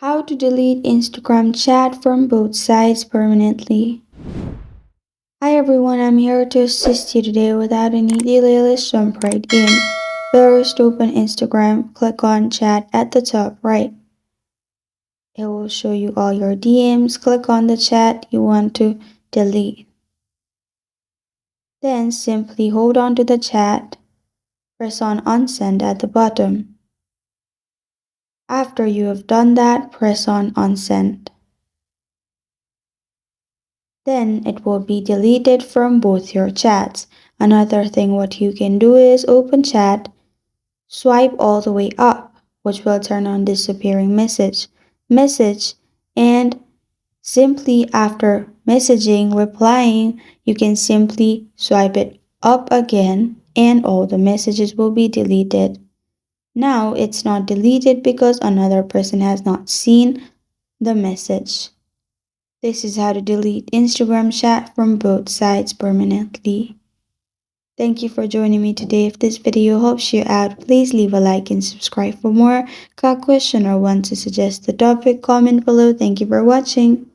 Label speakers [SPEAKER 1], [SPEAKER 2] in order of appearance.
[SPEAKER 1] How to delete Instagram chat from both sides permanently. Hi everyone, I'm here to assist you today without any delay. Let's jump right in. First, open Instagram, click on chat at the top right. It will show you all your DMs. Click on the chat you want to delete. Then simply hold on to the chat, press on unsend at the bottom. After you have done that, press on unsend. Then it will be deleted from both your chats. Another thing what you can do is open chat, swipe all the way up, which will turn on disappearing message, and simply after messaging, replying, you can simply swipe it up again and all the messages will be deleted. Now it's not deleted because another person has not seen the message. This is how to delete Instagram chat from both sides permanently. Thank you for joining me today. If this video helps you out, please leave a like and subscribe for more. Got a question or want to suggest the topic? Comment below. Thank you for watching.